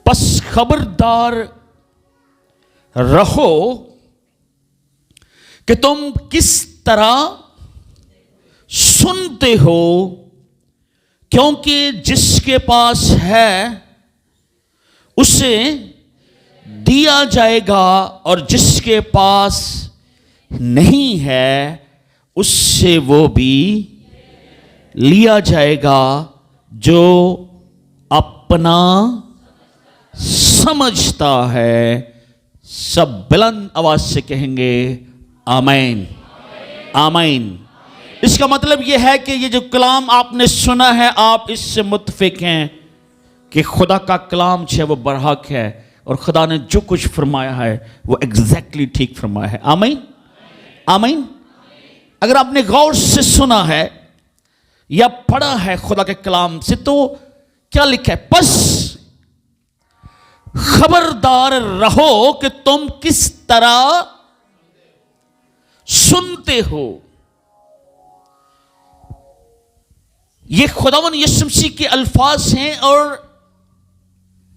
बस खबरदार रहो कि तुम किस तरह सुनते हो, क्योंकि जिसके पास है उसे दिया जाएगा और जिसके पास नहीं है उससे वो भी लिया जाएगा। जो अपना समझता है, सब बुलंद आवाज से कहेंगे आमीन, आमीन। इसका मतलब यह है कि ये जो कलाम आपने सुना है, आप इससे मुत्फिक हैं कि खुदा का कलाम जो है वो बरहक है और खुदा ने जो कुछ फरमाया है वो एग्जैक्टली ठीक फरमाया है। आमीन, आमीन। अगर आपने गौर से सुना है या पढ़ा है खुदा के कलाम से, तो क्या लिखा है? बस खबरदार रहो कि तुम किस तरह सुनते हो। ये खुदावन यीशु मसीह के अल्फाज हैं और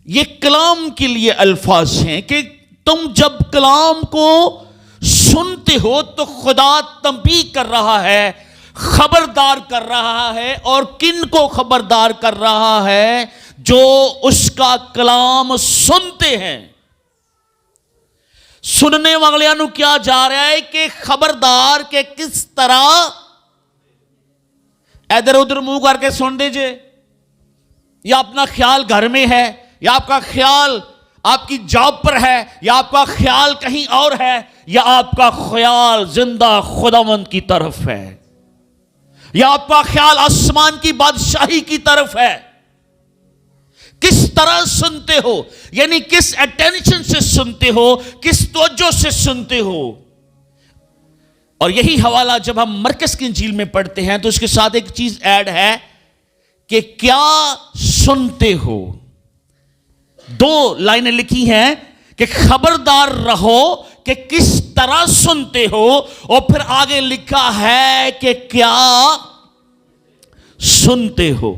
ये कलाम के लिए अल्फाज हैं कि तुम जब कलाम को सुनते हो तो खुदा तंबीह कर रहा है, खबरदार कर रहा है। और किन को खबरदार कर रहा है? जो उसका कलाम सुनते हैं। सुनने वालियां नू क्या जा रहा है कि खबरदार के किस तरह इधर उधर मुंह करके सुन दीजिए, या अपना ख्याल घर में है, या आपका ख्याल आपकी जॉब पर है, या आपका ख्याल कहीं और है, या आपका ख्याल जिंदा खुदावंद की तरफ है, या आपका ख्याल आसमान की बादशाही की तरफ है। किस तरह सुनते हो, यानी किस अटेंशन से सुनते हो, किस तवज्जो से सुनते हो। और यही हवाला जब हम मरकस की इंजील में पढ़ते हैं तो उसके साथ एक चीज ऐड है कि क्या सुनते हो। दो लाइनें लिखी हैं कि खबरदार रहो कि किस तरह सुनते हो, और फिर आगे लिखा है कि क्या सुनते हो।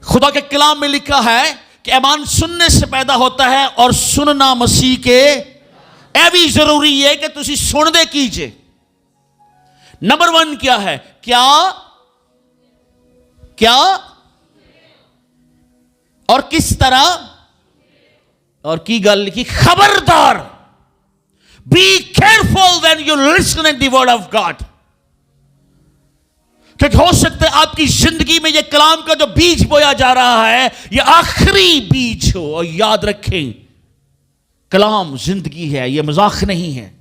खुदा के कलाम में लिखा है कि ईमान सुनने से पैदा होता है और सुनना मसीह के यह भी जरूरी है कि तुसी सुनदे कीजिए। नंबर 1 क्या है? क्या क्या और किस तरह, और की गल लिखी खबरदार। Be careful when you listen the word of God. क्योंकि हो सकता है आपकी जिंदगी में यह कलाम का जो बीज बोया जा रहा है यह आखिरी बीज हो। और याद रखें, कलाम जिंदगी है, यह मजाक नहीं है।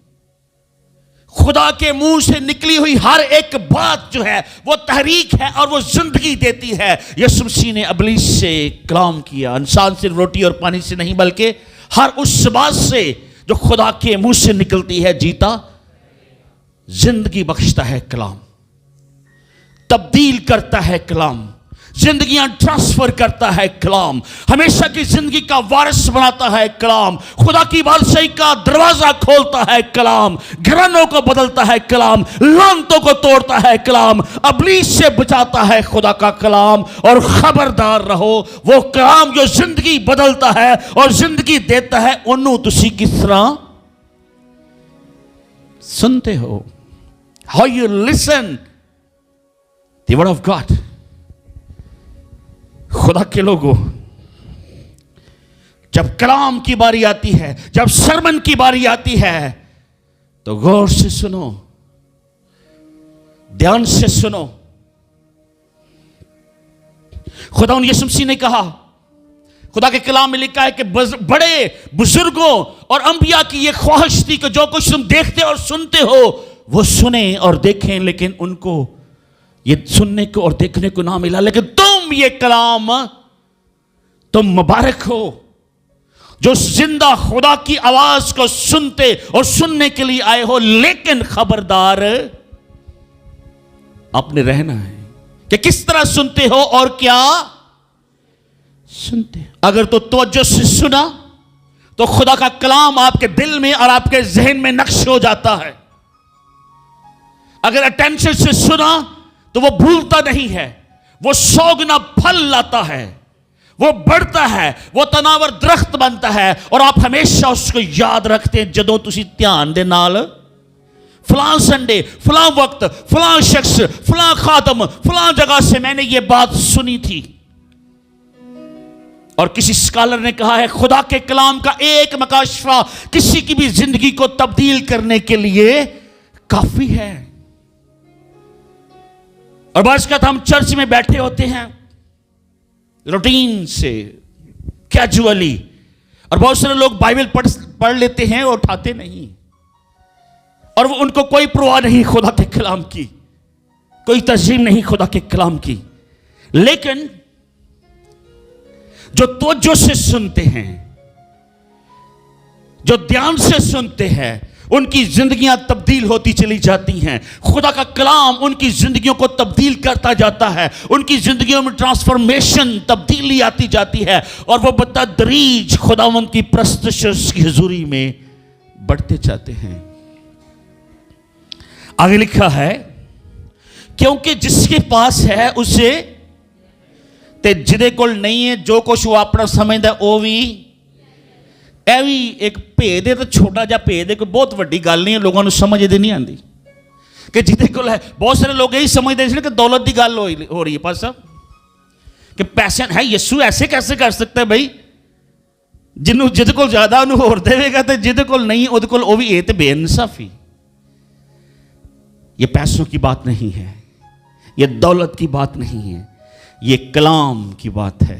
खुदा के मुंह से निकली हुई हर एक बात जो है वो तहरीक है और वो जिंदगी देती है। यीशु मसीह ने इब्लीस से कलाम किया, इंसान सिर्फ रोटी और पानी से नहीं बल्कि हर उस बात से जो खुदा के मुंह से निकलती है जीता जिंदगी बख्शता है कलाम, तब्दील करता है कलाम, जिंदगियां ट्रांसफर करता है कलाम, हमेशा की जिंदगी का वारिस बनाता है कलाम, खुदा की बादशाही का दरवाजा खोलता है कलाम, घरानों को बदलता है कलाम, लानतों को तोड़ता है कलाम, इब्लीस से बचाता है खुदा का कलाम। और खबरदार रहो, वो कलाम जो जिंदगी बदलता है और जिंदगी देता है, उन्होंने तुसी किस तरह सुनते हो। How you listen the word of God. खुदा के लोगों, जब कलाम की बारी आती है, जब सरमन की बारी आती है, तो गौर से सुनो, ध्यान से सुनो। खुदा यीशु मसीह ने कहा, खुदा के कलाम में लिखा है कि बड़े बुजुर्गों और अंबिया की यह ख्वाहिश थी कि जो कुछ तुम देखते और सुनते हो वो सुने और देखें, लेकिन उनको ये सुनने को और देखने को ना मिला। लेकिन तुम ये कलाम, तुम मुबारक हो जो जिंदा खुदा की आवाज को सुनते और सुनने के लिए आए हो। लेकिन खबरदार आपने रहना है कि किस तरह सुनते हो और क्या सुनते। अगर तो तवज्जो से सुना तो खुदा का कलाम आपके दिल में और आपके जहन में नक्श हो जाता है। अगर अटेंशन से सुना तो वो भूलता नहीं है, वो 100 गुना फल लाता है, वो बढ़ता है, वो तनावर दरख्त बनता है और आप हमेशा उसको याद रखते हैं। जदों तुसी ध्यान दे नाल फलां संडे, फलां वक्त, फलां शख्स, फलां खादम, फलां जगह से मैंने ये बात सुनी थी। और किसी स्कॉलर ने कहा है खुदा के कलाम का एक मकाशफा किसी की भी जिंदगी को तब्दील करने के लिए काफी है। और बात का हम चर्च में बैठे होते हैं रूटीन से, कैजुअली, और बहुत सारे लोग बाइबल पढ़ लेते हैं और उठाते नहीं, और वो उनको कोई परवाह नहीं खुदा के कलाम की, कोई तज़ीम नहीं खुदा के कलाम की। लेकिन जो तवज्जो से सुनते हैं, जो ध्यान से सुनते हैं, उनकी जिंदगियां तब्दील होती चली जाती हैं। खुदा का कलाम उनकी जिंदगियों को तब्दील करता जाता है, उनकी जिंदगियों में ट्रांसफॉर्मेशन, तब्दीली आती जाती है, और वो बतदरीज खुदावंद की प्रस्तुत की हुजूरी में बढ़ते जाते हैं। आगे लिखा है क्योंकि जिसके पास है उसे ते जिदे कोल नहीं है, जो कुछ वो अपना समझदा वो भी ਇਹ ਵੀ एक भेद है। तो छोटा जा भेद है, कोई बहुत वड्डी गल नहीं है, लोगों को समझ इहदी नहीं आती कि जिदे कोल है। बहुत सारे लोग यही समझते हैं कि दौलत की गल हो रही है पास साहब, कि पैसे है, यीशु ऐसे कैसे कर सकता है भाई, जिन्हों जिदे कोल ज्यादा उन्होंने होर देगा, तो जिदे कोल नहीं उहदे कोल वो भी, ये तो बेइंसाफी। ये पैसों की बात नहीं है, ये दौलत की बात नहीं है, ये कलाम की बात है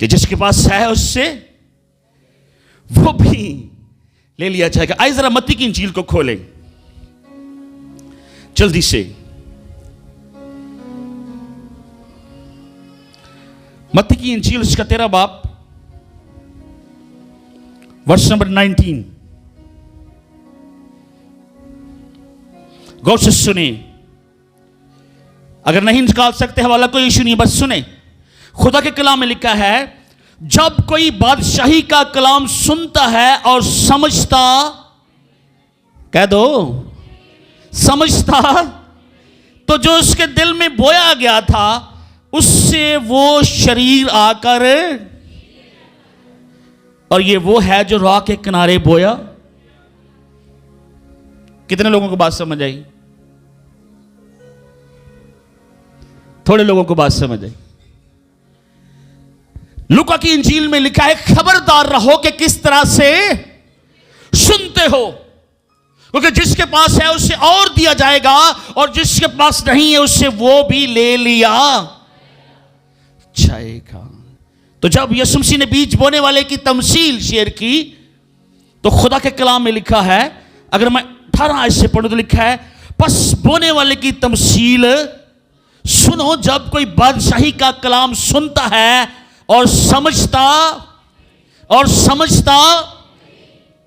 कि जिसके पास है उससे वो भी ले लिया जाएगा। आइए जरा मत्ती की इंजील को खोलें जल्दी से। मत्ती की इंजील उसका 13 बाब वर्ष नंबर 19, गौर से सुने। अगर नहीं निकाल सकते हवाला कोई इशू नहीं, बस सुने। खुदा के कलाम में लिखा है जब कोई बादशाही का कलाम सुनता है और समझता, कह दो समझता, तो जो उसके दिल में बोया गया था उससे वो शरीर आकर, और ये वो है जो राह के किनारे बोया। कितने लोगों को बात समझ आई? थोड़े लोगों को बात समझ आई। लूका की इंजील में लिखा है खबरदार रहो कि किस तरह से सुनते हो, क्योंकि जिसके पास है उससे और दिया जाएगा, और जिसके पास नहीं है उससे वो भी ले लिया जाएगा। तो जब यीशु मसीह ने बीज बोने वाले की तमसील शेयर की, तो खुदा के कलाम में लिखा है, अगर मैं 18 आयत से पढ़ूं तो लिखा है बस बोने वाले की तमसील सुनो। जब कोई बादशाही का कलाम सुनता है और समझता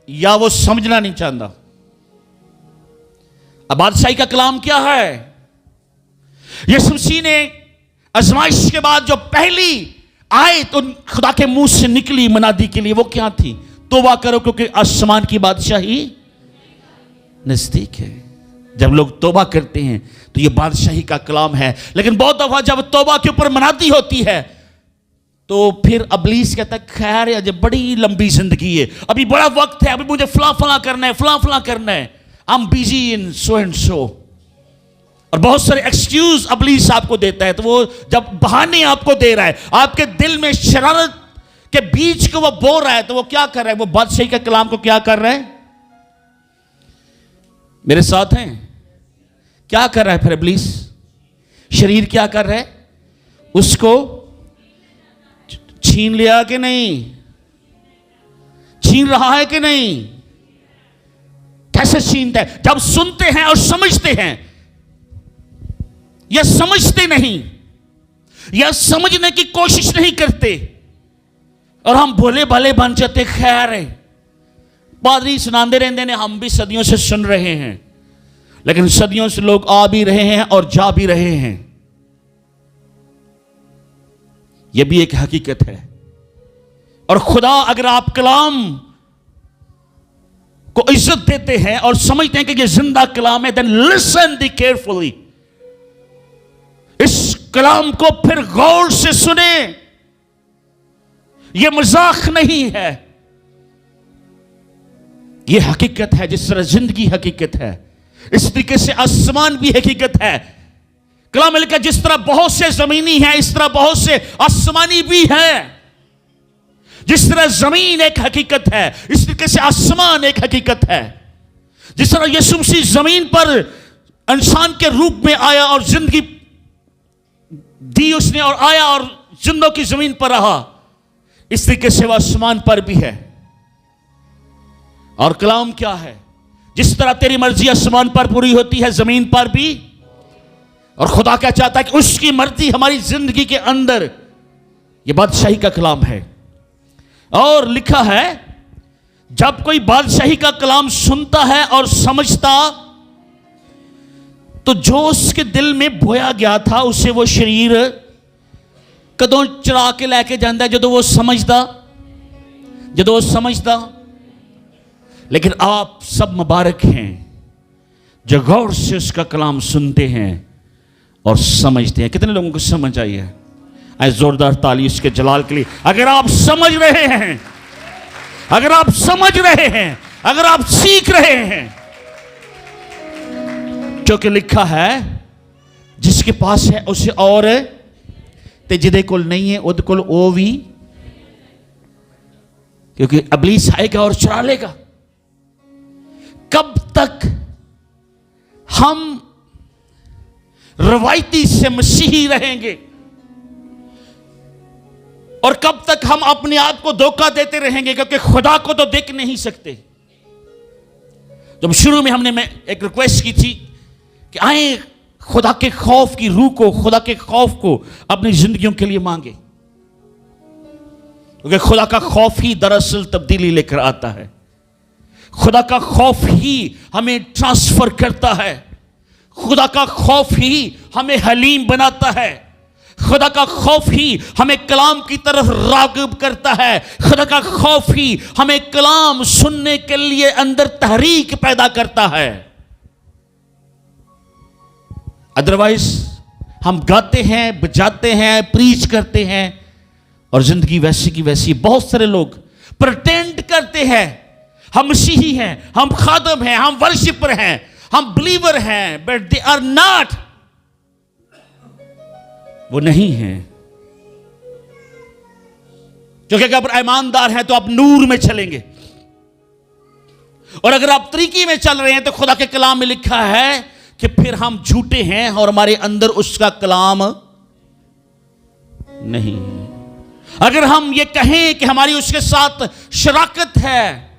या वो समझना नहीं चाहता। अब बादशाही का कलाम क्या है? यीशु मसीह ने आजमाइश के बाद जो पहली आयत उन खुदा के मुंह से निकली मनादी के लिए, वो क्या थी? तौबा करो क्योंकि आसमान की बादशाही नजदीक है। जब लोग तौबा करते हैं तो ये बादशाही का कलाम है। लेकिन बहुत दफा जब तौबा के ऊपर मनादी होती है तो फिर इब्लीस कहता है खैर है, अजय बड़ी लंबी जिंदगी है, अभी बड़ा वक्त है, अभी मुझे फला फला करना है, फला फला करना है, I am busy in so and so. और बहुत सारे एक्सक्यूज इब्लीस आपको देता है। तो वो जब बहाने आपको दे रहा है, आपके दिल में शरारत के बीज को वो बो रहा है, तो वो क्या कर रहा है? वो बादशाही के कलाम को क्या कर रहा है? मेरे साथ हैं? क्या कर रहा है फिर इब्लीस? शरीर क्या कर रहा है? उसको छीन लिया कि नहीं? छीन रहा है कि नहीं? कैसे छीनता है? जब सुनते हैं और समझते हैं, या समझते नहीं, या समझने की कोशिश नहीं करते, और हम भोले भाले बन जाते। खैर है, पादरी सुनाते रहते हैं, हम भी सदियों से सुन रहे हैं, लेकिन सदियों से लोग आ भी रहे हैं और जा भी रहे हैं। यह भी एक हकीकत है। और खुदा अगर आप कलाम को इज्जत देते हैं और समझते हैं कि यह जिंदा कलाम है, देन लिसन दी केयरफुली। इस कलाम को फिर गौर से सुने। यह मजाक नहीं है, यह हकीकत है। जिस तरह जिंदगी हकीकत है, इस तरीके से आसमान भी हकीकत है। कलाम में लिखा जिस तरह बहुत से जमीनी है, इस तरह बहुत से आसमानी भी है। जिस तरह जमीन एक हकीकत है, इस तरीके से आसमान एक हकीकत है। जिस तरह यीशु मसीह जमीन पर इंसान के रूप में आया और जिंदगी दी उसने, और आया और जिंदों की जमीन पर रहा, इस तरीके से वह आसमान पर भी है। और कलाम क्या है? जिस तरह तेरी मर्जी आसमान पर पूरी होती है, जमीन पर भी। और खुदा क्या चाहता है कि उसकी मर्जी हमारी जिंदगी के अंदर, यह बादशाही का कलाम है। और लिखा है जब कोई बादशाही का कलाम सुनता है और समझता, तो जो उसके दिल में बोया गया था उसे वो शरीर कदों चढ़ा के लेके जाता है, जदों वो समझदा। लेकिन आप सब मुबारक हैं जो गौर से उसका कलाम सुनते हैं और समझते हैं। कितने लोगों को समझ आई है? आज जोरदार ताली उसके जलाल के लिए। अगर आप समझ रहे हैं, अगर आप समझ रहे हैं, अगर आप सीख रहे हैं, क्योंकि लिखा है जिसके पास है उसे और ते जिदे कोल नहीं है उद कोल ओ भी, क्योंकि इब्लीस आएगा और चुरा लेगा। कब तक हम रवायती से मसीही रहेंगे और कब तक हम अपने आप को धोखा देते रहेंगे, क्योंकि खुदा को तो देख नहीं सकते। जब शुरू में हमने एक रिक्वेस्ट की थी कि आए खुदा के खौफ की रूह को, खुदा के खौफ को अपनी जिंदगियों के लिए मांगे, क्योंकि खुदा का खौफ ही दरअसल तब्दीली लेकर आता है। खुदा का खौफ ही हमें ट्रांसफर करता है। खुदा का खौफ ही हमें हलीम बनाता है। खुदा का खौफ ही हमें कलाम की तरफ राग़िब करता है। खुदा का खौफ ही हमें कलाम सुनने के लिए अंदर तहरीक पैदा करता है। अदरवाइज हम गाते हैं, बजाते हैं, प्रीच करते हैं और जिंदगी वैसी की वैसी। बहुत सारे लोग प्रिटेंड करते हैं हम मसीही हैं, हम खादम हैं, हम वर्शिपर हैं, हम बिलीवर हैं, बट दे आर नॉट। वो नहीं हैं, क्योंकि अगर आप ईमानदार हैं तो आप नूर में चलेंगे, और अगर आप तरीके में चल रहे हैं तो खुदा के कलाम में लिखा है कि फिर हम झूठे हैं और हमारे अंदर उसका कलाम नहीं। अगर हम ये कहें कि हमारी उसके साथ शराकत है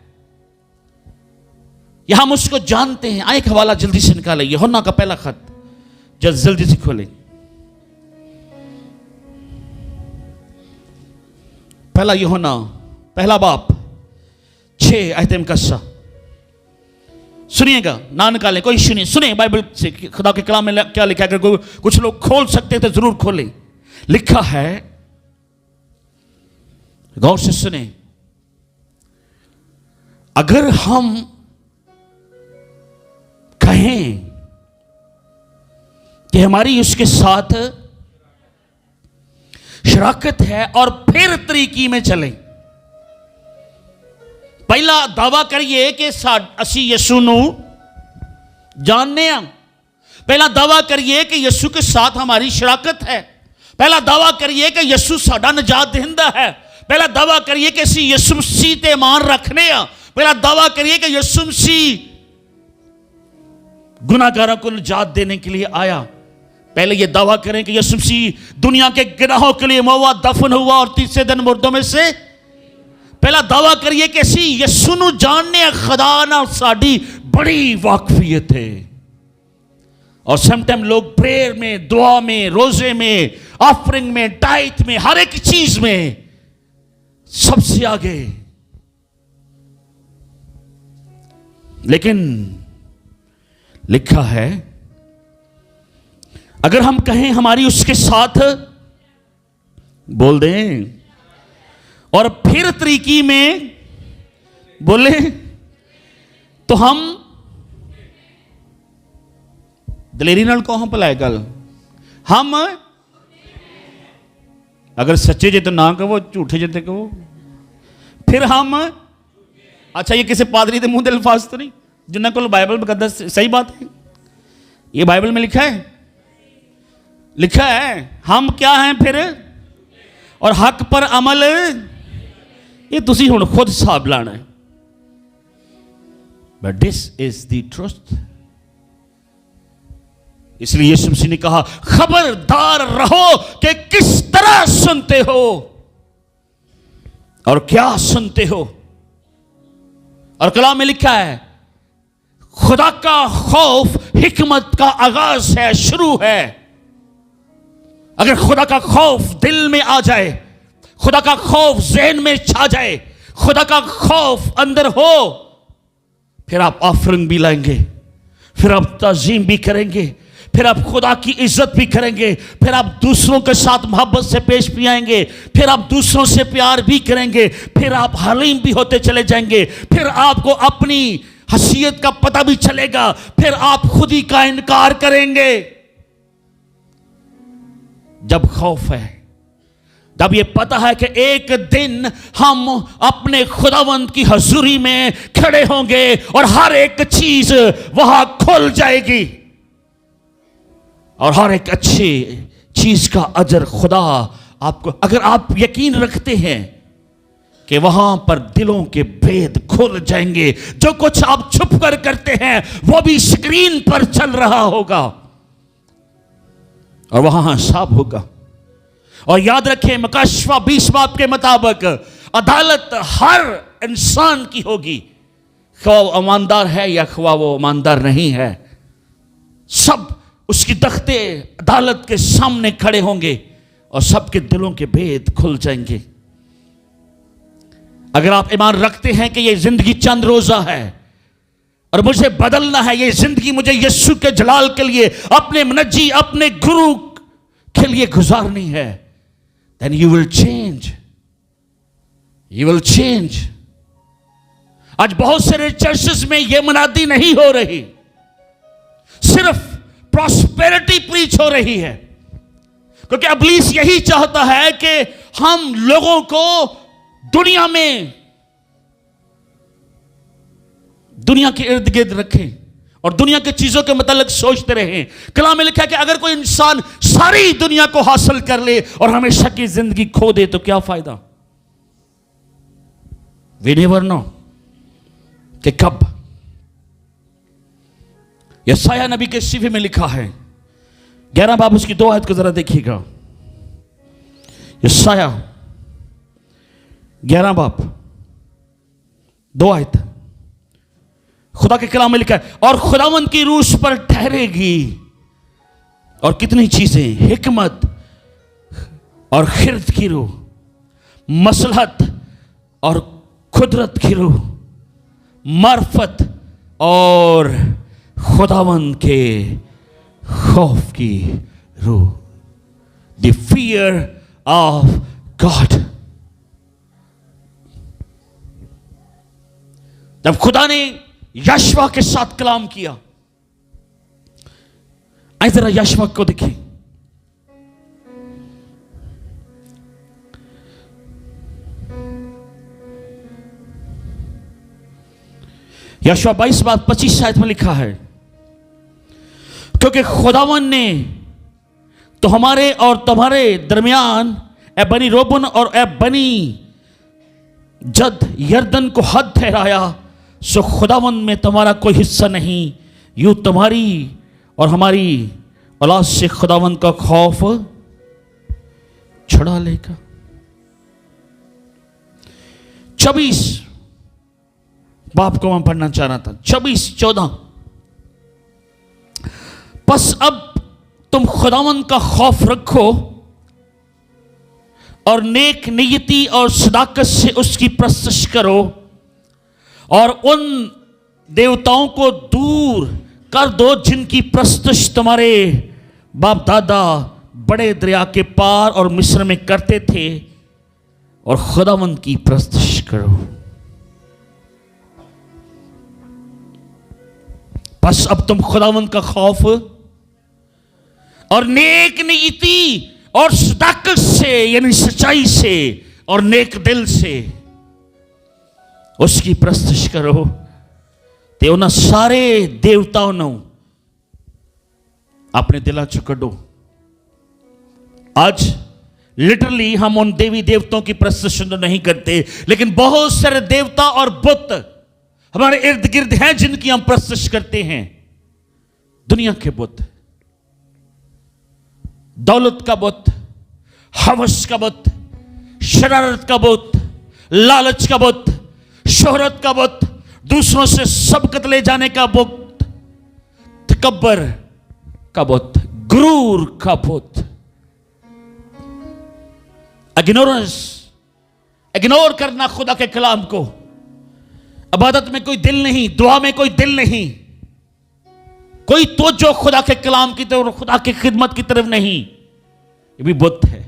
या हम उसको जानते हैं। आए एक हवाला जल्दी से निकालें, यूहन्ना का पहला खत, जल्दी से खोलें। पहला यूहन्ना पहला बाप 6 आयत मुकस्सा। सुनिएगा, ना निकालें, कोई सुनिए बाइबल से खुदा के कलाम में क्या लिखा है। अगर कुछ लोग खोल सकते तो जरूर खोलें। लिखा है, गौर से सुने, अगर हम कहें कि हमारी उसके साथ शराकत है और फिर तरीकी में चलें, पहला दावा करिए कि असी यीशु नू जानने हैं। पहला दावा करिए कि यीशु के साथ हमारी शराकत है। पहला दावा करिए कि यीशु साडा नजात देंदा है। पहला दावा करिए कि असी यीशु मसीह ते ईमान रखने आ। पहला दावा करिए कि यीशु मसीह गुनाहगारों को निजात देने के लिए आया। पहले यह दावा करें कि यीशु मसीह दुनिया के गुनाहों के लिए मौत दफन हुआ और तीसरे दिन मुर्दों में से। पहला दावा करिए कि असी यीशु नू जानने, खुदा नाल साडी बड़ी वाकफियत है। और समटाइम लोग प्रेयर में, दुआ में, रोजे में, ऑफरिंग में, टाइथ में, हर एक चीज में सबसे आगे। लेकिन लिखा है, अगर हम कहें हमारी उसके साथ, बोल दें, और फिर तरीकी में बोले तो हम दलेरी नाल कहो भला गल, हम अगर सच्चे जे तो ना कहो, झूठे जे तो कहो। फिर हम, अच्छा ये किसी पादरी के मुंह के अल्फाज तो नहीं, जिन्होंने को बाइबल बकायदा सही बात है, ये बाइबल में लिखा है, लिखा है हम क्या हैं फिर, और हक पर अमल, ये तुसी हुण खुद हिसाब लाना है। But this is the truth. इसलिए यीशु मसीह ने कहा खबरदार रहो कि किस तरह सुनते हो और क्या सुनते हो। और कलाम में लिखा है खुदा का खौफ हिकमत का आगाज है, शुरू है। अगर खुदा का खौफ दिल में आ जाए, खुदा का खौफ ज़हन में छा जाए, खुदा का खौफ अंदर हो, फिर आप ऑफरिंग भी लाएंगे, फिर आप ताज़ीम भी करेंगे, फिर आप खुदा की इज्जत भी करेंगे, फिर आप दूसरों के साथ मोहब्बत से पेश भी आएंगे, फिर आप दूसरों से प्यार भी करेंगे, फिर आप हलीम भी होते चले जाएंगे, फिर आपको अपनी हसीयत का पता भी चलेगा, फिर आप खुद ही का इनकार करेंगे। जब खौफ है, जब ये पता है कि एक दिन हम अपने खुदावंद की हजूरी में खड़े होंगे और हर एक चीज वहां खुल जाएगी और हर एक अच्छी चीज का अजर खुदा आपको, अगर आप यकीन रखते हैं कि वहां पर दिलों के भेद खुल जाएंगे, जो कुछ आप छुप कर करते हैं वो भी स्क्रीन पर चल रहा होगा और वहां हिसाब होगा। और याद रखें मकाशवा 20 बाब के मुताबिक अदालत हर इंसान की होगी, ख्वा वो ईमानदार है या ख्वा वो ईमानदार नहीं है, सब उसकी तख्ते अदालत के सामने खड़े होंगे और सबके दिलों के भेद खुल जाएंगे। अगर आप ईमान रखते हैं कि ये जिंदगी चंद रोजा है और मुझे बदलना है, ये जिंदगी मुझे यीशु के जलाल के लिए, अपने मनजी, अपने गुरु के लिए गुजारनी है, then you will change, you will change। आज बहुत सारे चर्चेस में यह मुनादी नहीं हो रही, सिर्फ प्रॉस्पेरिटी प्रीच हो रही है, क्योंकि इब्लीस यही चाहता है कि हम लोगों को दुनिया में, दुनिया के इर्द गिर्द रखें और दुनिया की चीजों के मतलब सोचते रहें। कलाम में लिखा है कि अगर कोई इंसान सारी दुनिया को हासिल कर ले और हमेशा की जिंदगी खो दे तो क्या फायदा। वी नेवर नो कि कब। यशायाह नबी के सिफे में लिखा है 11 बाब उसकी 2 आयत को जरा देखिएगा। यशायाह 11 बाब 2 आयत, खुदा के कलाम में लिखा है और खुदावंद की रूह उस पर ठहरेगी और कितनी चीजें, हिकमत और खिरत की रूह, मसलहत और कुदरत की रूह, मार्फत और खुदावंद के खौफ की रूह, द फियर ऑफ गॉड। जब खुदा ने यशवा के साथ कलाम किया, आइए जरा यशवा को देखें। यशवा 22 बाब 25 आयत में लिखा है क्योंकि खुदावन ने तो हमारे और तुम्हारे दरमियान ए बनी रोबन और ए बनी जद यर्दन को हद ठहराया, सो खुदावंद में तुम्हारा कोई हिस्सा नहीं, यूं तुम्हारी और हमारी औलाद से खुदावंद का खौफ छुड़ा लेगा। 24 बाप को मैं पढ़ना चाह रहा था, 24-14। बस अब तुम खुदावंद का खौफ रखो और नेक नियति और सदाकत से उसकी प्रस्तुत करो और उन देवताओं को दूर कर दो जिनकी प्रस्तुत तुम्हारे बाप दादा बड़े दरिया के पार और मिस्र में करते थे, और खुदावंद की प्रस्तुत करो। बस अब तुम खुदावंद का खौफ और नेक नीति और सदाकत से यानी सच्चाई से और नेक दिल से उसकी प्रस्तुति करो ते उन्हें सारे देवताओं ने अपने दिला चो कढो। आज लिटरली हम उन देवी देवताओं की प्रस्तुति तो नहीं करते, लेकिन बहुत सारे देवता और बुत हमारे इर्द गिर्द हैं जिनकी हम प्रस्तुति करते हैं। दुनिया के बुत, दौलत का बुत, हवस का बुत, शरारत का बुत, लालच का बुत, शोहरत का बुत, दूसरों से सबकत ले जाने का बुत, तकब्बर का बुत, गुरूर का बुत, इग्नोर करना खुदा के कलाम को। इबादत में कोई दिल नहीं, दुआ में कोई दिल नहीं, कोई तवज्जो खुदा के कलाम की तरफ, खुदा की खिदमत की तरफ नहीं, ये भी बुत है।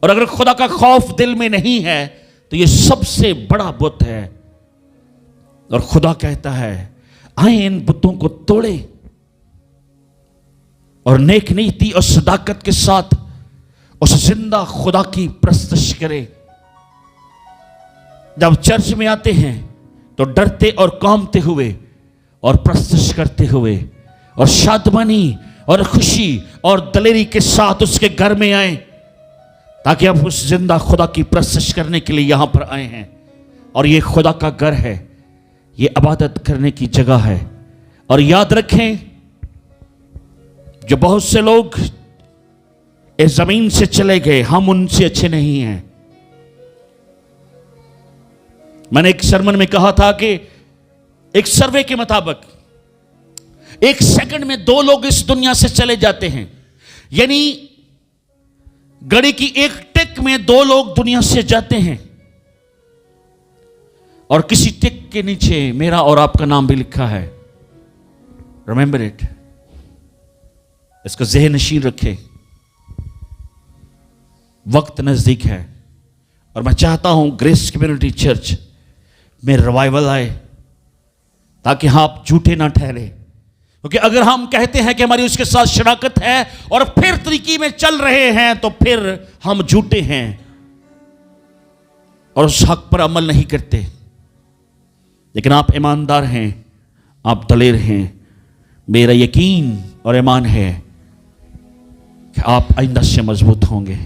और अगर खुदा का खौफ दिल में नहीं है तो ये सबसे बड़ा बुत है। और खुदा कहता है आए इन बुतों को तोड़े और नेक नीति और सदाकत के साथ उस जिंदा खुदा की प्रस्तुति करे। जब चर्च में आते हैं तो डरते और कांपते हुए और प्रस्तुति करते हुए और शादमानी और खुशी और दलेरी के साथ उसके घर में आए, ताकि आप उस जिंदा खुदा की प्रस्तुति करने के लिए यहां पर आए हैं। और ये खुदा का घर है, ये इबादत करने की जगह है। और याद रखें, जो बहुत से लोग इस जमीन से चले गए, हम उनसे अच्छे नहीं हैं। मैंने एक सरमन में कहा था कि एक सर्वे के मुताबिक 1 सेकंड में 2 लोग इस दुनिया से चले जाते हैं। यानी घड़ी की एक टिक में 2 लोग दुनिया से जाते हैं। और किसी टिक के नीचे मेरा और आपका नाम भी लिखा है। रिमेंबर इट, इसको ज़हन नशीन रखें। वक्त नजदीक है और मैं चाहता हूं ग्रेस कम्युनिटी चर्च में रिवाइवल आए, ताकि आप झूठे ना ठहरे। क्योंकि अगर हम कहते हैं कि हमारी उसके साथ शराकत है और फिर तरीके में चल रहे हैं, तो फिर हम झूठे हैं और उस हक पर अमल नहीं करते। लेकिन आप ईमानदार हैं, आप दलेर हैं। मेरा यकीन और ईमान है कि आप आइंदा से मजबूत होंगे।